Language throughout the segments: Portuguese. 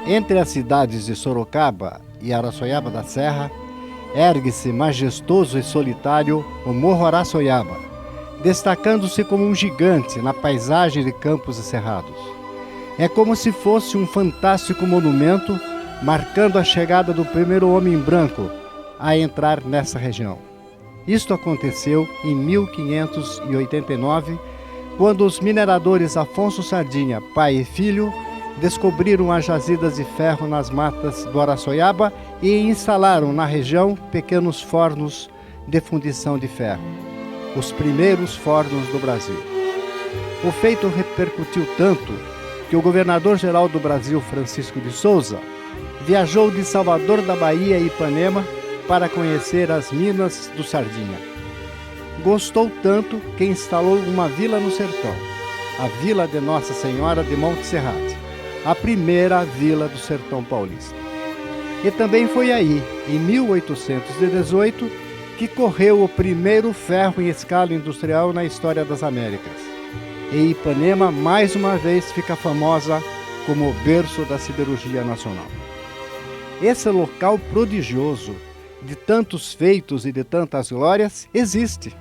Entre as cidades de Sorocaba e Araçoiaba da Serra, ergue-se majestoso e solitário o Morro Araçoiaba, destacando-se como um gigante na paisagem de campos e cerrados. É como se fosse um fantástico monumento marcando a chegada do primeiro homem branco a entrar nessa região. Isto aconteceu em 1589, quando os mineradores Afonso Sardinha, pai e filho, descobriram as jazidas de ferro nas matas do Araçoiaba e instalaram na região pequenos fornos de fundição de ferro, os primeiros fornos do Brasil. O feito repercutiu tanto que o governador-geral do Brasil, Francisco de Souza, viajou de Salvador da Bahia e Ipanema para conhecer as minas do Sardinha. Gostou tanto que instalou uma vila no sertão, a Vila de Nossa Senhora de Monte Serrate, a primeira vila do sertão paulista. E também foi aí, em 1818, que correu o primeiro ferro em escala industrial na história das Américas. E Ipanema, mais uma vez, fica famosa como o berço da siderurgia nacional. Esse local prodigioso, de tantos feitos e de tantas glórias, existe.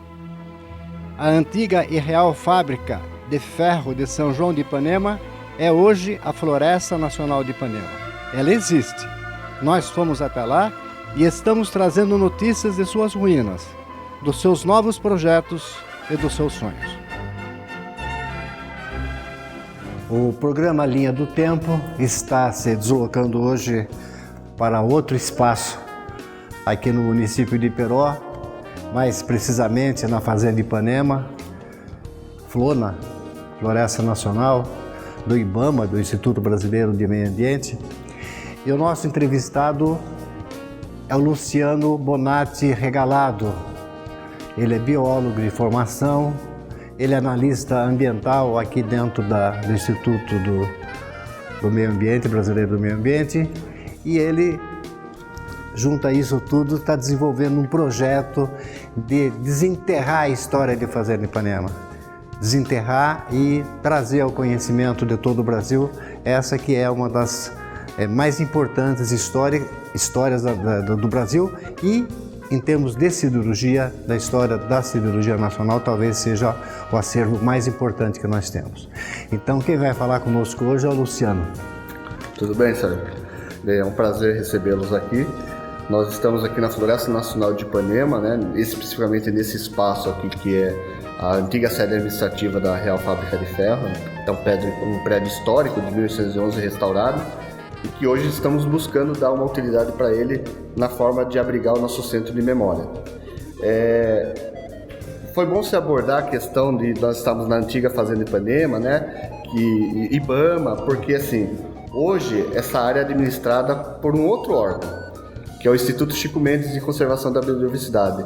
A antiga e real fábrica de ferro de São João de Ipanema é hoje a Floresta Nacional de Ipanema. Ela existe. Nós fomos até lá e estamos trazendo notícias de suas ruínas, dos seus novos projetos e dos seus sonhos. O programa Linha do Tempo está se deslocando hoje para outro espaço aqui no município de Iperó, mais precisamente na Fazenda Ipanema, Flona, Floresta Nacional, do IBAMA, do Instituto Brasileiro de Meio Ambiente. E o nosso entrevistado é o Luciano Bonatti Regalado. Ele é biólogo de formação, ele é analista ambiental aqui dentro do Instituto do Meio Ambiente, Brasileiro do Meio Ambiente, e ele, junto a isso tudo, está desenvolvendo um projeto de desenterrar a história de Fazenda Ipanema. Desenterrar e trazer ao conhecimento de todo o Brasil essa que é uma das mais importantes histórias do Brasil e, em termos de siderurgia, da história da siderurgia nacional, talvez seja o acervo mais importante que nós temos. Então, quem vai falar conosco hoje é o Luciano. Tudo bem, Sérgio? É um prazer recebê-los aqui. Nós estamos aqui na Floresta Nacional de Ipanema, né? Especificamente nesse espaço aqui que é a antiga sede administrativa da Real Fábrica de Ferro. É um prédio histórico de 1811 restaurado e que hoje estamos buscando dar uma utilidade para ele na forma de abrigar o nosso centro de memória. Foi bom se abordar a questão de nós estamos na antiga Fazenda Ipanema, né? IBAMA, porque assim, hoje essa área é administrada por um outro órgão, que é o Instituto Chico Mendes de Conservação da Biodiversidade.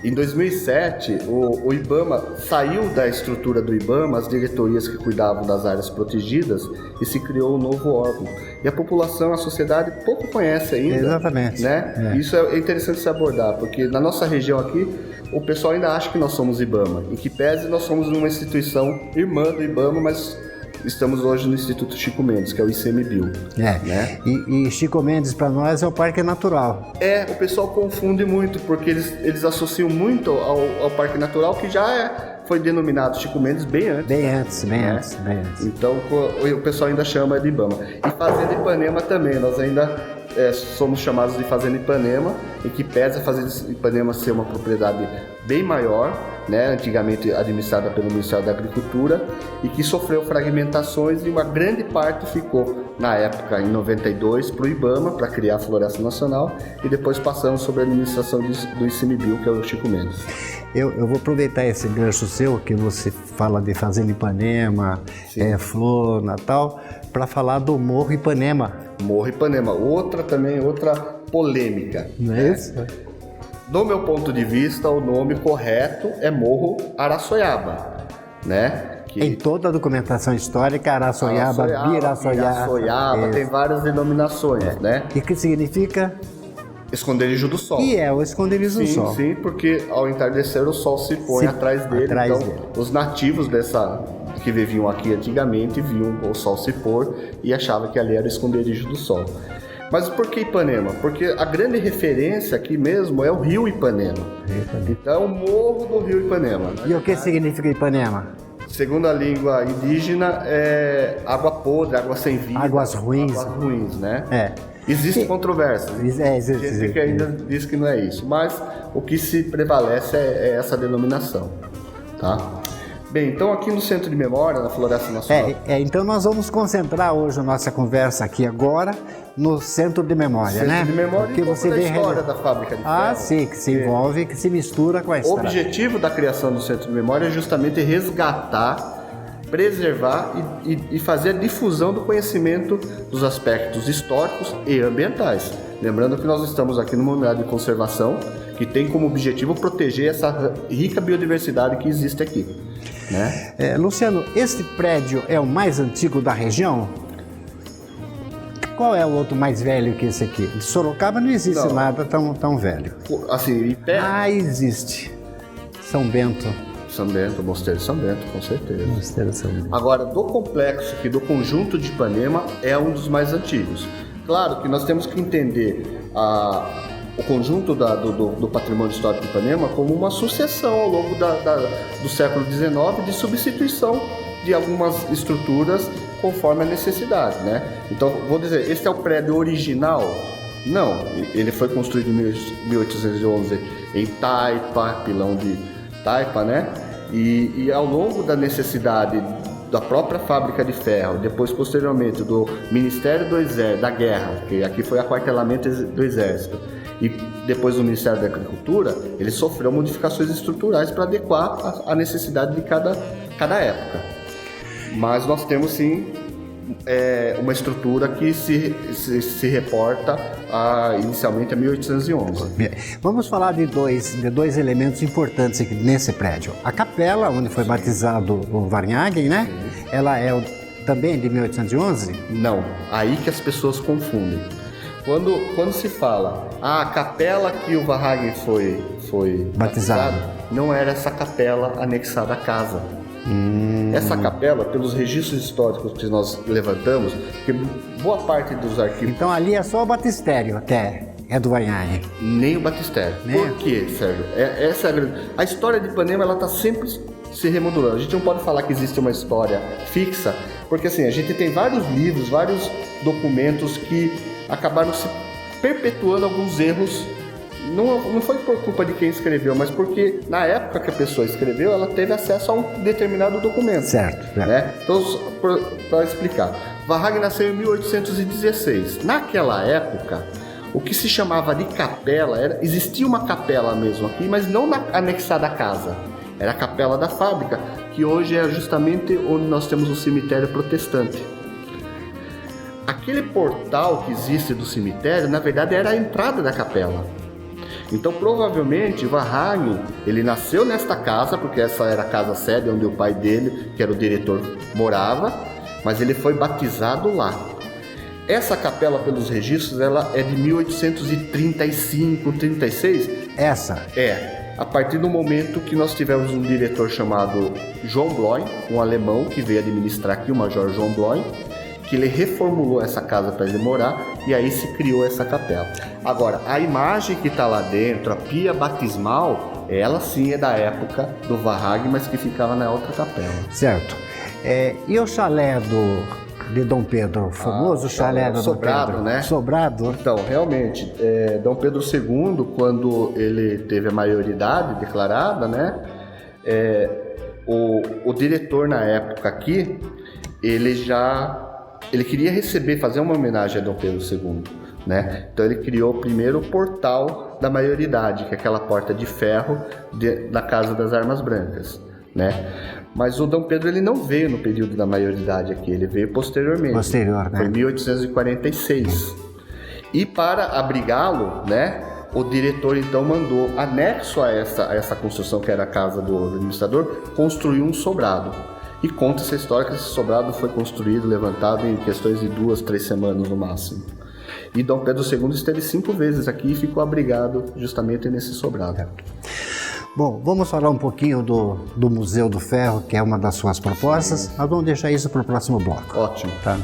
Em 2007, o IBAMA saiu da estrutura do IBAMA, as diretorias que cuidavam das áreas protegidas, e se criou um novo órgão. E a população, a sociedade, pouco conhece ainda. Exatamente. Né? Isso é interessante se abordar, porque na nossa região aqui, o pessoal ainda acha que nós somos IBAMA. Em que pese, nós somos uma instituição irmã do IBAMA, mas estamos hoje no Instituto Chico Mendes, que é o ICMBio. Né? E Chico Mendes para nós é o Parque Natural. O pessoal confunde muito, porque eles associam muito ao Parque Natural, que já foi denominado Chico Mendes bem antes. Bem antes. Então o pessoal ainda chama de IBAMA. E Fazenda Ipanema também, nós ainda somos chamados de Fazenda Ipanema, em que pese a Fazenda Ipanema ser uma propriedade bem maior, né, antigamente administrada pelo Ministério da Agricultura, e que sofreu fragmentações e uma grande parte ficou, na época, em 92, para o IBAMA, para criar a Floresta Nacional, e depois passamos sob a administração do ICMBio, que é o Chico Mendes. Eu vou aproveitar esse gancho seu, que você fala de Fazenda Ipanema, Flona e tal, para falar do Morro Ipanema. Morro Ipanema, outra polêmica. Não é isso? Do meu ponto de vista, o nome correto é Morro Araçoiaba, né? Em toda a documentação histórica, Araçoiaba, Biraçoiaba, tem várias denominações, né? E que significa? Esconderijo do sol. E é o esconderijo do sol. Sim, porque ao entardecer o sol se põe atrás dele. Os nativos que viviam aqui antigamente viam o sol se pôr e achavam que ali era o esconderijo do sol. Mas por que Ipanema? Porque a grande referência aqui mesmo é o rio Ipanema. Então é o morro do rio Ipanema. E o que significa Ipanema? Segundo a língua indígena, é água podre, água sem vida. Águas ruins. Águas ruins, né? É. Existem controvérsias. Existe. Tem gente que ainda diz que não é isso. Mas o que se prevalece é essa denominação. Tá? Bem, então aqui no Centro de Memória, na Floresta Nacional... Então nós vamos concentrar hoje a nossa conversa aqui agora no Centro de Memória, né? Centro de Memória porque e você da vê história da fábrica de ferro. Ah, sim, que se envolve, que se mistura com a O história. objetivo da criação do Centro de Memória é justamente resgatar, preservar e fazer a difusão do conhecimento dos aspectos históricos e ambientais. Lembrando que nós estamos aqui numa unidade de conservação que tem como objetivo proteger essa rica biodiversidade que existe aqui. Né? Luciano, este prédio é o mais antigo da região? Qual é o outro mais velho que esse aqui? De Sorocaba não existe nada tão velho. Assim, em pé... existe. São Bento. São Bento, Mosteiro de São Bento, com certeza. Mosteiro de São Bento. Agora, do complexo aqui, do conjunto de Ipanema, é um dos mais antigos. Claro que nós temos que entender o conjunto do patrimônio histórico de Ipanema como uma sucessão ao longo do século XIX de substituição de algumas estruturas conforme a necessidade, né? Então, vou dizer, esse é o prédio original? Não, ele foi construído em 1811 em Taipa, pilão de Taipa, né? E ao longo da necessidade da própria fábrica de ferro, depois posteriormente do Ministério do Exército, da Guerra, que aqui foi aquartelamento do Exército, e depois do Ministério da Agricultura, ele sofreu modificações estruturais para adequar a necessidade de cada época. Mas nós temos sim uma estrutura que se reporta inicialmente a 1811. Vamos falar de dois elementos importantes aqui nesse prédio. A capela, onde foi batizado o Varnhagen, né? Sim. Ela é também de 1811? Não, aí que as pessoas confundem. Quando se fala a capela que o Varnhagen foi batizado, não era essa capela anexada à casa. Essa capela, pelos registros históricos que nós levantamos, que boa parte dos arquivos... Então ali é só o batistério até, é do Varnhagen. Nem o batistério. Por quê, Sérgio? Essa é a história de Ipanema, ela está sempre se remodulando. A gente não pode falar que existe uma história fixa, porque assim, a gente tem vários livros, vários documentos que acabaram se perpetuando alguns erros. Não foi por culpa de quem escreveu, mas porque na época que a pessoa escreveu, ela teve acesso a um determinado documento. Certo. Né? Então, para explicar, Varnhagen nasceu em 1816. Naquela época, o que se chamava de capela, existia uma capela mesmo aqui, mas não anexada à casa. Era a capela da fábrica, que hoje é justamente onde nós temos o cemitério protestante. Aquele portal que existe do cemitério, na verdade, era a entrada da capela. Então, provavelmente, Varnhagen, ele nasceu nesta casa, porque essa era a casa sede onde o pai dele, que era o diretor, morava, mas ele foi batizado lá. Essa capela, pelos registros, ela é de 1835, 36. Essa? É. A partir do momento que nós tivemos um diretor chamado João Bloin, um alemão que veio administrar aqui, o Major João Bloin, que ele reformulou essa casa para ele morar e aí se criou essa capela. Agora, a imagem que está lá dentro, a pia batismal, ela sim é da época do Varnhagen, mas que ficava na outra capela. Certo. E o chalé de Dom Pedro, o famoso chalé do Sobrado, Dom Pedro, né? Sobrado. Então, realmente, Dom Pedro II, quando ele teve a maioridade declarada, né? O diretor na época aqui, ele queria fazer uma homenagem a Dom Pedro II, né? Então ele criou primeiro o portal da maioridade, que é aquela porta de ferro da Casa das Armas Brancas, né? Mas o Dom Pedro ele não veio no período da maioridade aqui, ele veio posteriormente. Posterior, né? Foi em 1846. E para abrigá-lo, né? O diretor então mandou, anexo a essa construção que era a casa do administrador, construir um sobrado. E conta essa história que esse sobrado foi construído, levantado em questões de 2, 3 semanas no máximo. E Dom Pedro II esteve 5 vezes aqui e ficou abrigado justamente nesse sobrado. Bom, vamos falar um pouquinho do Museu do Ferro, que é uma das suas propostas. Nós vamos deixar isso para o próximo bloco. Ótimo. Tá?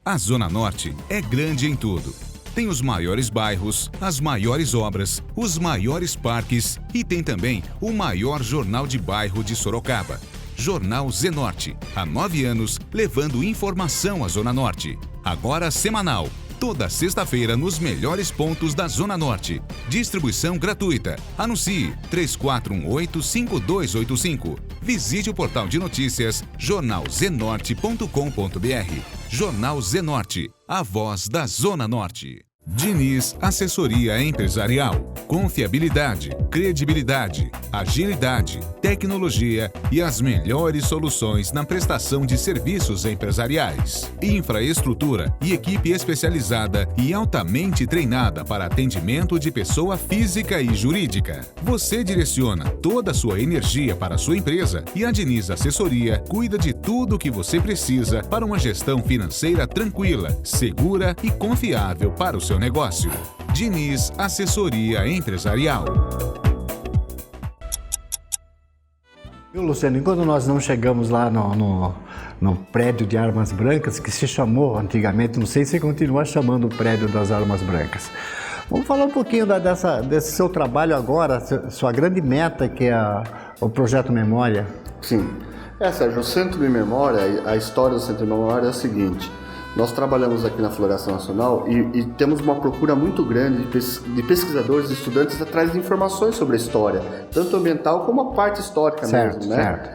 A Zona Norte é grande em tudo. Tem os maiores bairros, as maiores obras, os maiores parques e tem também o maior jornal de bairro de Sorocaba. Jornal Zenorte, há 9 anos, levando informação à Zona Norte. Agora semanal, toda sexta-feira nos melhores pontos da Zona Norte. Distribuição gratuita. Anuncie 3418-5285. Visite o portal de notícias jornalzenorte.com.br. Jornal Zenorte, a voz da Zona Norte. Diniz Assessoria Empresarial. Confiabilidade, credibilidade, agilidade, tecnologia e as melhores soluções na prestação de serviços empresariais. Infraestrutura e equipe especializada e altamente treinada para atendimento de pessoa física e jurídica. Você direciona toda a sua energia para a sua empresa e a Diniz Assessoria cuida de tudo o que você precisa para uma gestão financeira tranquila, segura e confiável para o seu negócio. Diniz Assessoria Empresarial. Viu, Luciano, enquanto nós não chegamos lá no prédio de Armas Brancas, que se chamou antigamente, não sei se continua chamando o prédio das Armas Brancas. Vamos falar um pouquinho desse seu trabalho agora, sua grande meta, que é o Projeto Memória. Sim. Sérgio, o Centro de Memória, a história do Centro de Memória é a seguinte. Nós trabalhamos aqui na Floresta Nacional e temos uma procura muito grande de pesquisadores e estudantes atrás de informações sobre a história, tanto ambiental como a parte histórica mesmo, né? Certo.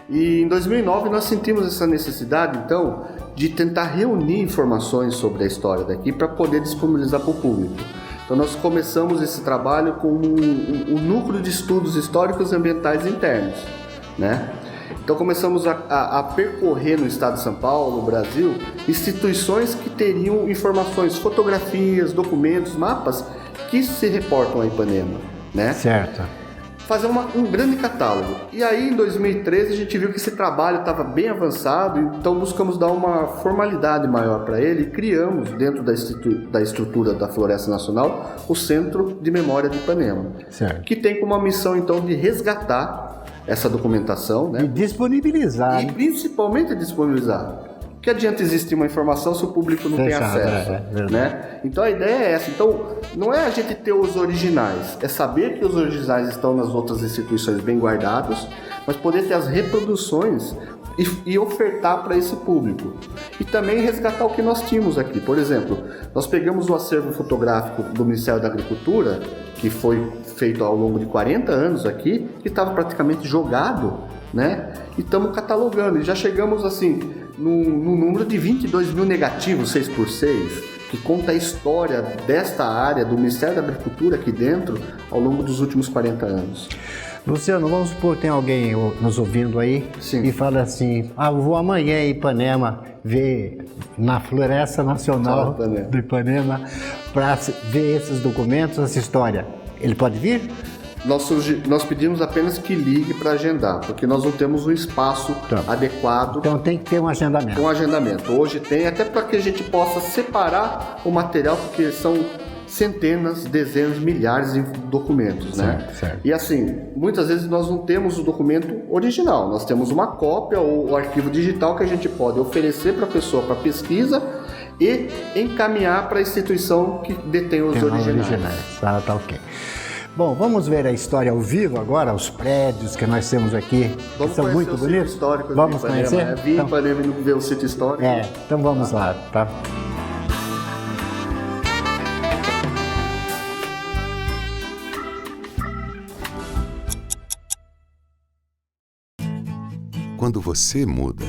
E em 2009 nós sentimos essa necessidade, então, de tentar reunir informações sobre a história daqui para poder disponibilizar para o público. Então nós começamos esse trabalho com um núcleo de estudos históricos e ambientais internos, né? Então começamos a percorrer no estado de São Paulo, no Brasil, instituições que teriam informações, fotografias, documentos, mapas que se reportam a Ipanema, né? Certo. Fazer um grande catálogo. E aí em 2013 a gente viu que esse trabalho estava bem avançado, então buscamos dar uma formalidade maior para ele e criamos dentro da estrutura da Floresta Nacional o Centro de Memória de Ipanema, Certo. que tem como missão então de resgatar essa documentação, né? E disponibilizar. E principalmente disponibilizar. Que adianta existir uma informação se o público não tem acesso, né? Então a ideia é essa. Então não é a gente ter os originais, é saber que os originais estão nas outras instituições bem guardados, mas poder ter as reproduções e ofertar para esse público. E também resgatar o que nós tínhamos aqui. Por exemplo, nós pegamos o acervo fotográfico do Ministério da Agricultura, que foi feito ao longo de 40 anos aqui, que estava praticamente jogado, né? E estamos catalogando. E já chegamos assim num número de 22 mil negativos 6x6, que conta a história desta área do Ministério da Agricultura aqui dentro ao longo dos últimos 40 anos. Luciano, vamos supor que tem alguém nos ouvindo aí. Sim. E fala assim, eu vou amanhã em Ipanema ver na Floresta Nacional do Ipanema para ver esses documentos, essa história. Ele pode vir? Nós pedimos apenas que ligue para agendar, porque nós não temos um espaço adequado. Então tem que ter um agendamento. Um agendamento. Hoje tem, até para que a gente possa separar o material, porque são centenas, dezenas, milhares de documentos, né? Certo. E assim, muitas vezes nós não temos o documento original, nós temos uma cópia ou o arquivo digital que a gente pode oferecer para a pessoa para pesquisa e encaminhar para a instituição que detém os originais. Tá ok. Bom, vamos ver a história ao vivo agora, os prédios que nós temos aqui, que são muito bonitos. Vamos conhecer? Vim em Ipanema e ver o sítio histórico. Então vamos lá, tá? Quando você muda,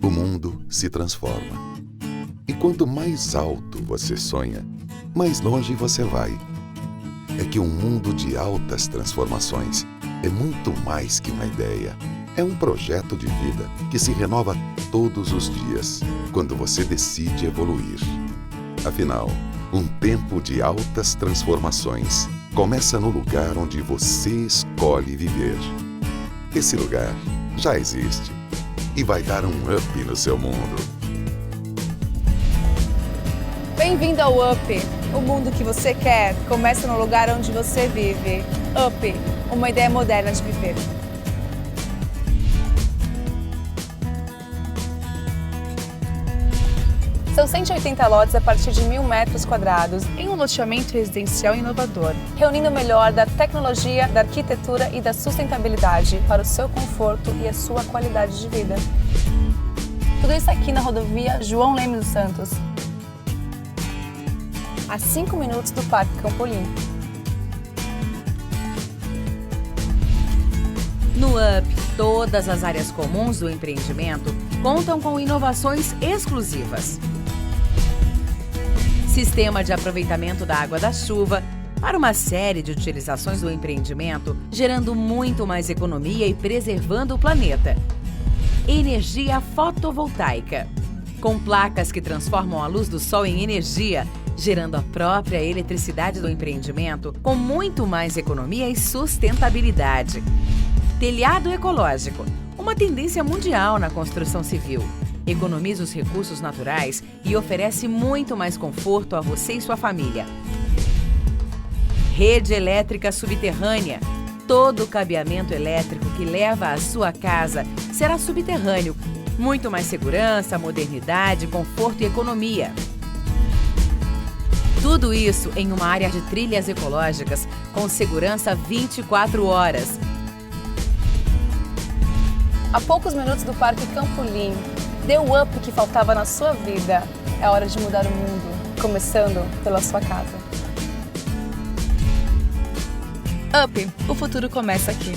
o mundo se transforma. E quanto mais alto você sonha, mais longe você vai. É que um mundo de altas transformações é muito mais que uma ideia. É um projeto de vida que se renova todos os dias, quando você decide evoluir. Afinal, um tempo de altas transformações começa no lugar onde você escolhe viver. Esse lugar já existe e vai dar um up no seu mundo. Bem-vindo ao UP! O mundo que você quer começa no lugar onde você vive. Up, uma ideia moderna de viver. São 180 lotes a partir de 1.000 metros quadrados em um loteamento residencial inovador, reunindo o melhor da tecnologia, da arquitetura e da sustentabilidade para o seu conforto e a sua qualidade de vida. Tudo isso aqui na rodovia João Leme dos Santos, a 5 minutos do Parque Campolim. No Up, todas as áreas comuns do empreendimento contam com inovações exclusivas. Sistema de aproveitamento da água da chuva para uma série de utilizações do empreendimento, gerando muito mais economia e preservando o planeta. Energia fotovoltaica, com placas que transformam a luz do sol em energia, gerando a própria eletricidade do empreendimento com muito mais economia e sustentabilidade. Telhado ecológico, uma tendência mundial na construção civil. Economiza os recursos naturais e oferece muito mais conforto a você e sua família. Rede elétrica subterrânea. Todo o cabeamento elétrico que leva à sua casa será subterrâneo. Muito mais segurança, modernidade, conforto e economia. Tudo isso em uma área de trilhas ecológicas com segurança 24 horas. A poucos minutos do Parque Campolim, dê o up que faltava na sua vida. É hora de mudar o mundo, começando pela sua casa. Up, o futuro começa aqui.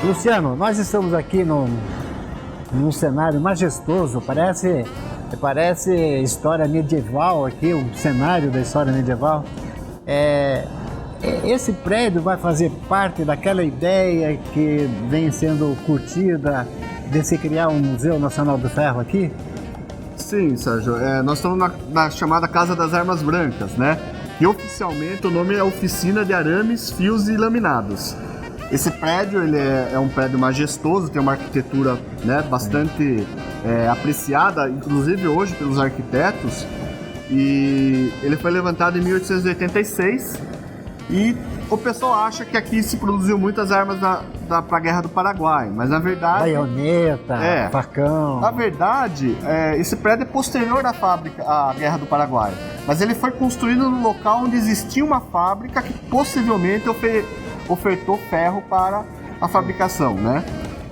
Luciano, nós estamos aqui num cenário majestoso, parece história medieval aqui, um cenário da história medieval. Esse prédio vai fazer parte daquela ideia que vem sendo curtida de se criar um Museu Nacional do Ferro aqui? Sim, Sérgio. Nós estamos na chamada Casa das Armas Brancas, né? E oficialmente o nome é Oficina de Arames, Fios e Laminados. Esse prédio ele é um prédio majestoso, tem uma arquitetura, né, bastante apreciada, inclusive hoje pelos arquitetos. E ele foi levantado em 1886 e o pessoal acha que aqui se produziu muitas armas para a Guerra do Paraguai, mas na verdade... Baioneta, facão... Na verdade, esse prédio é posterior à Guerra do Paraguai, mas ele foi construído no local onde existia uma fábrica que possivelmente ofertou ferro para a fabricação, né?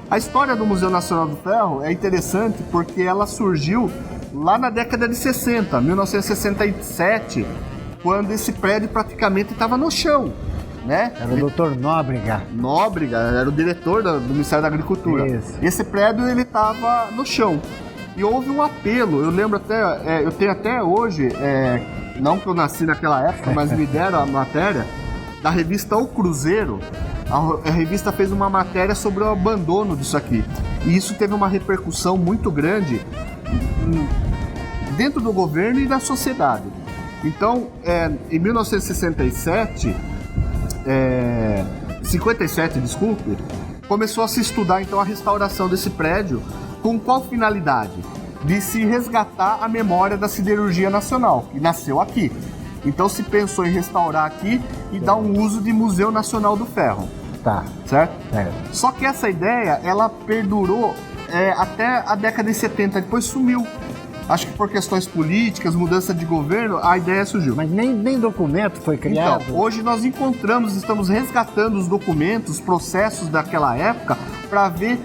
A história do Museu Nacional do Ferro é interessante porque ela surgiu lá na década de 60, 1967, quando esse prédio praticamente estava no chão, né? Era o Dr. Nóbrega. Nóbrega, era o diretor do Ministério da Agricultura. Isso. Esse prédio ele estava no chão e houve um apelo. Eu lembro até, eu tenho até hoje, não que eu nasci naquela época, mas me deram a matéria da revista O Cruzeiro. A revista fez uma matéria sobre o abandono disso aqui. E isso teve uma repercussão muito grande dentro do governo e da sociedade. Então, em 1967, 57, desculpe, começou a se estudar então a restauração desse prédio. Com qual finalidade? De se resgatar a memória da siderurgia nacional, que nasceu aqui. Então se pensou em restaurar aqui e dar um uso de Museu Nacional do Ferro. Tá. Certo? Só que essa ideia, ela perdurou até a década de 70, depois sumiu. Acho que por questões políticas, mudança de governo, a ideia surgiu. Mas nem documento foi criado? Então, hoje nós estamos resgatando os documentos, os processos daquela época, para ver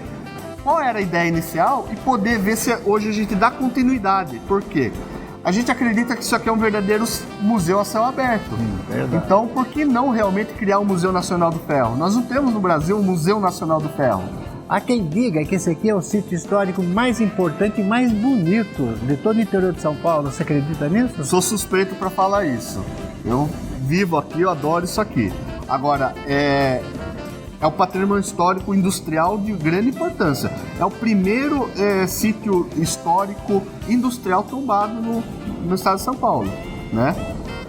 qual era a ideia inicial e poder ver se hoje a gente dá continuidade. Por quê? A gente acredita que isso aqui é um verdadeiro museu a céu aberto. Então, por que não realmente criar um Museu Nacional do Ferro? Nós não temos no Brasil um Museu Nacional do Ferro. Há quem diga que esse aqui é o sítio histórico mais importante e mais bonito de todo o interior de São Paulo. Você acredita nisso? Eu sou suspeito para falar isso. Eu vivo aqui, eu adoro isso aqui. Agora, é o patrimônio histórico industrial de grande importância. É o primeiro sítio histórico industrial tombado no estado de São Paulo, né?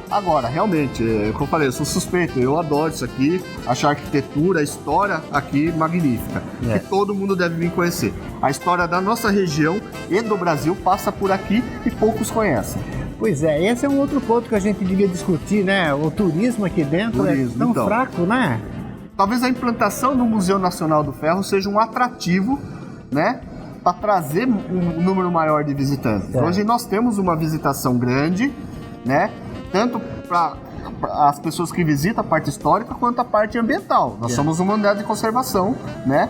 Agora, realmente, como eu falei, eu sou suspeito, eu adoro isso aqui, acho a arquitetura, a história aqui magnífica, que todo mundo deve vir conhecer. A história da nossa região e do Brasil passa por aqui e poucos conhecem. Pois é, esse é um outro ponto que a gente devia discutir, né? O turismo aqui dentro é tão fraco, né? Talvez a implantação do Museu Nacional do Ferro seja um atrativo, né? Para trazer um número maior de visitantes. Hoje nós temos uma visitação grande, né? Tanto para as pessoas que visitam a parte histórica quanto a parte ambiental. Nós somos uma unidade de conservação, né?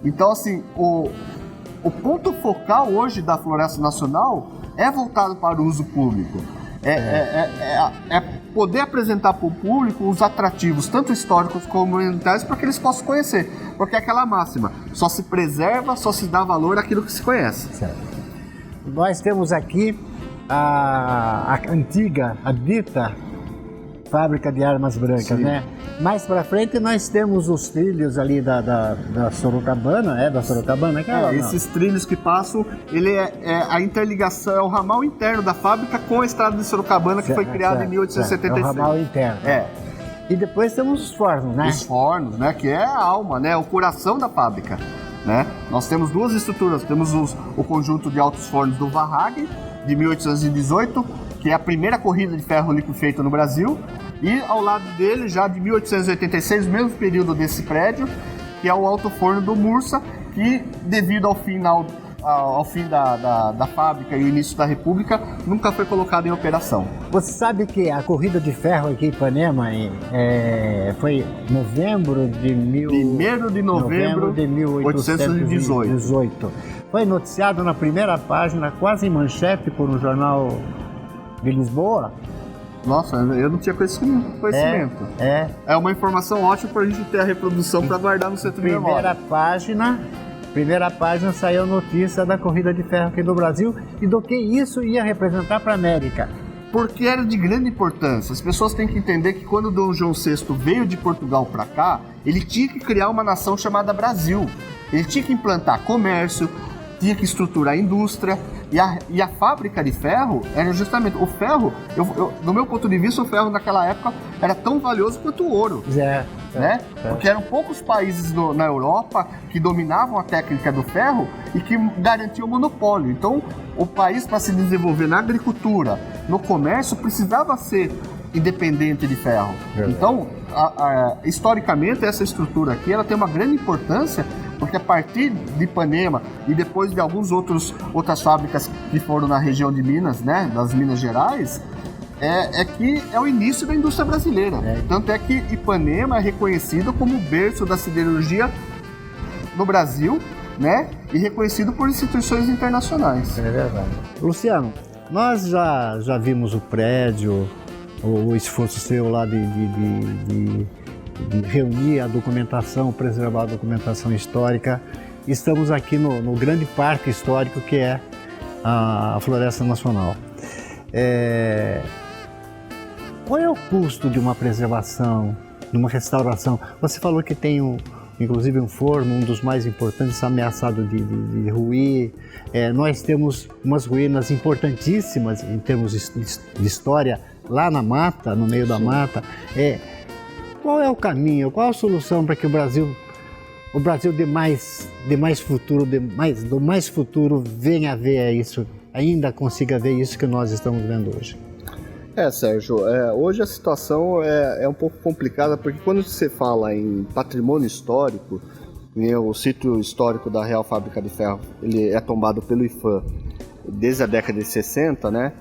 Então, assim, o ponto focal hoje da Floresta Nacional é voltado para o uso público. É poder apresentar para o público os atrativos, tanto históricos como ambientais, para que eles possam conhecer. Porque é aquela máxima, só se preserva, só se dá valor àquilo que se conhece. Certo. Nós temos aqui a antiga, a dita fábrica de armas brancas, né? Mais para frente nós temos os trilhos ali da Sorocabana, da Sorocabana, esses trilhos que passam, ele é a interligação, é o ramal interno da fábrica com a estrada de Sorocabana, que foi criada em 1876. É o ramal interno. E depois temos os fornos, né? Os fornos, né? Que é a alma, né? O coração da fábrica, né? Nós temos duas estruturas, temos o conjunto de altos fornos do Varrag, de 1818, que é a primeira corrida de ferro líquido feita no Brasil, e ao lado dele, já de 1886, mesmo período desse prédio, que é o alto forno do Mursa, que devido ao fim da fábrica e o início da República, nunca foi colocado em operação. Você sabe que a corrida de ferro aqui em Ipanema foi novembro de 1º de novembro de 1818. Foi noticiado na primeira página, quase em manchete, por um jornal de Lisboa. Nossa, eu não tinha conhecimento. É uma informação ótima para a gente ter a reprodução para guardar no centro de memória. Primeira página saiu notícia da corrida de ferro aqui no Brasil e do que isso ia representar para a América. Porque era de grande importância. As pessoas têm que entender que quando Dom João VI veio de Portugal para cá, ele tinha que criar uma nação chamada Brasil. Ele tinha que implantar comércio, tinha que estruturar a indústria, e a fábrica de ferro era justamente o ferro. Do meu ponto de vista, o ferro naquela época era tão valioso quanto o ouro, né? Porque eram poucos países na Europa que dominavam a técnica do ferro e que garantiam o monopólio. Então, o país, para se desenvolver na agricultura, no comércio, precisava ser independente de ferro. Então, historicamente, essa estrutura aqui ela tem uma grande importância, porque a partir de Ipanema e depois de outras fábricas que foram na região de Minas, né, das Minas Gerais, que é o início da indústria brasileira. Tanto é que Ipanema é reconhecido como o berço da siderurgia no Brasil, né, e reconhecido por instituições internacionais. É verdade. Luciano, nós já vimos o prédio, o esforço seu lá de reunir a documentação, preservar a documentação histórica. Estamos aqui no grande parque histórico que é a Floresta Nacional. Qual é o custo de uma preservação, de uma restauração? Você falou que tem inclusive um forno, um dos mais importantes, ameaçado de ruir. Nós temos umas ruínas importantíssimas em termos de história lá na mata, no meio da mata. Qual é o caminho, qual a solução para que o Brasil dê mais futuro, venha a ver isso, ainda consiga ver isso que nós estamos vendo hoje? Sérgio, hoje a situação é um pouco complicada, porque quando você fala em patrimônio histórico, o sítio histórico da Real Fábrica de Ferro, ele é tombado pelo IPHAN desde a década de 60, né?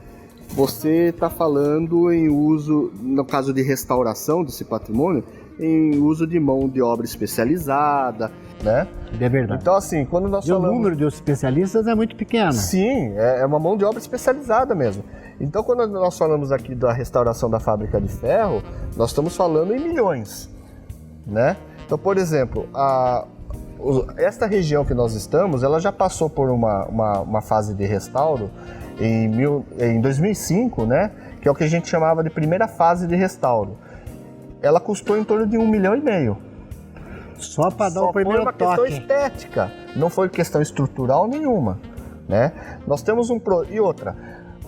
Você está falando em uso, no caso de restauração desse patrimônio, em uso de mão de obra especializada, né? É verdade. Então, assim, quando nós falamos... O número de especialistas é muito pequeno. Sim, é uma mão de obra especializada mesmo. Então, quando nós falamos aqui da restauração da fábrica de ferro, nós estamos falando em milhões, né? Então, por exemplo, esta região que nós estamos, ela já passou por uma fase de restauro em 2005, né? Que é o que a gente chamava de primeira fase de restauro. Ela custou em torno de R$1,5 milhão. Só para dar o primeiro toque. Foi uma questão estética, não foi questão estrutural nenhuma, né? Nós temos e outra,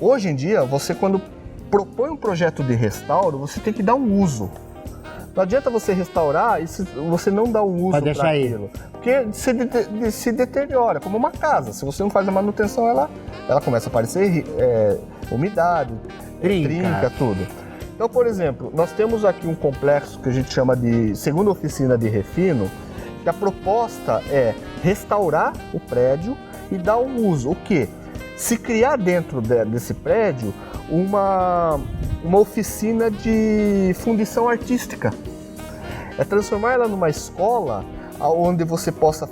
hoje em dia, você quando propõe um projeto de restauro, você tem que dar um uso. Não adianta você restaurar e você não dar um uso para aquilo, porque se deteriora, como uma casa. Se você não faz a manutenção, ela começa a aparecer umidade, trinca, tudo. Então, por exemplo, nós temos aqui um complexo que a gente chama de segunda oficina de refino, que a proposta é restaurar o prédio e dar um uso. O quê? Se criar dentro desse prédio uma oficina de fundição artística. É transformar ela numa escola onde você possa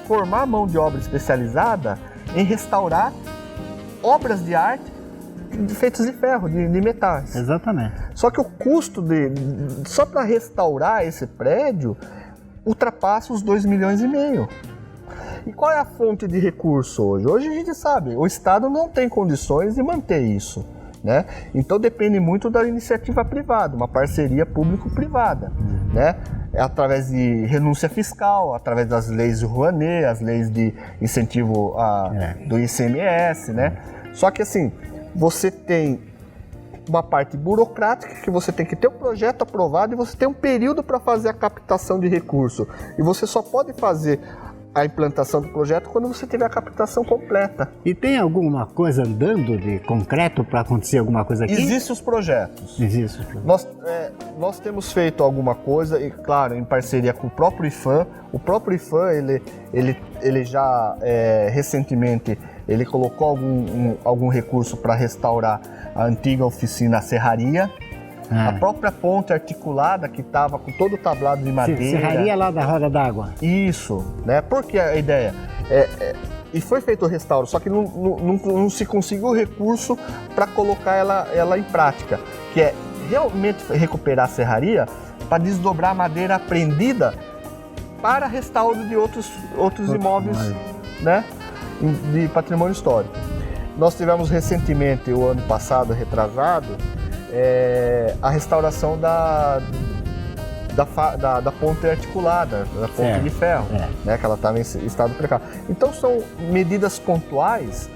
formar mão de obra especializada em restaurar obras de arte feitas de ferro, de metais. Exatamente. Só que o custo só para restaurar esse prédio ultrapassa os R$2,5 milhões. E qual é a fonte de recurso hoje? Hoje a gente sabe, o Estado não tem condições de manter isso, né? Então depende muito da iniciativa privada, uma parceria público-privada, né? Através de renúncia fiscal, através das leis de Rouanet, as leis de incentivo do ICMS, né? Só que assim, você tem uma parte burocrática que você tem que ter um projeto aprovado e você tem um período para fazer a captação de recurso. E você só pode fazer a implantação do projeto quando você tiver a captação completa. E tem alguma coisa andando de concreto para acontecer alguma coisa aqui? Existem os projetos. Existem os projetos. Nós temos feito alguma coisa, e claro, em parceria com o próprio IPHAN. O próprio IPHAN, ele já recentemente ele colocou algum recurso para restaurar a antiga oficina Serraria. A própria ponte articulada que estava com todo o tablado de madeira. Serraria lá da Roda d'Água. Isso, né? Porque a ideia e foi feito o restauro, só que não se conseguiu recurso para colocar ela em prática, que é realmente recuperar a serraria para desdobrar a madeira apreendida para restauro de outros imóveis, né? De patrimônio histórico. Nós tivemos recentemente, o ano passado, retrasado, a restauração da ponte articulada, da ponte de ferro, né, que ela estava em estado precário. Então são medidas pontuais,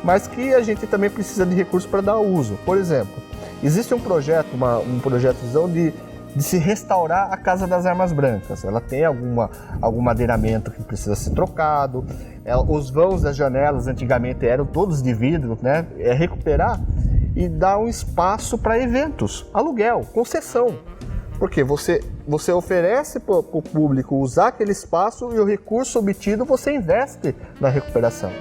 mas que a gente também precisa de recursos para dar uso. Por exemplo, existe um projeto, um projetozão de se restaurar a Casa das Armas Brancas. Ela tem algum madeiramento que precisa ser trocado, os vãos das janelas antigamente eram todos de vidro, né? É recuperar e dar um espaço para eventos, aluguel, concessão. Porque você oferece para o público usar aquele espaço e o recurso obtido você investe na recuperação.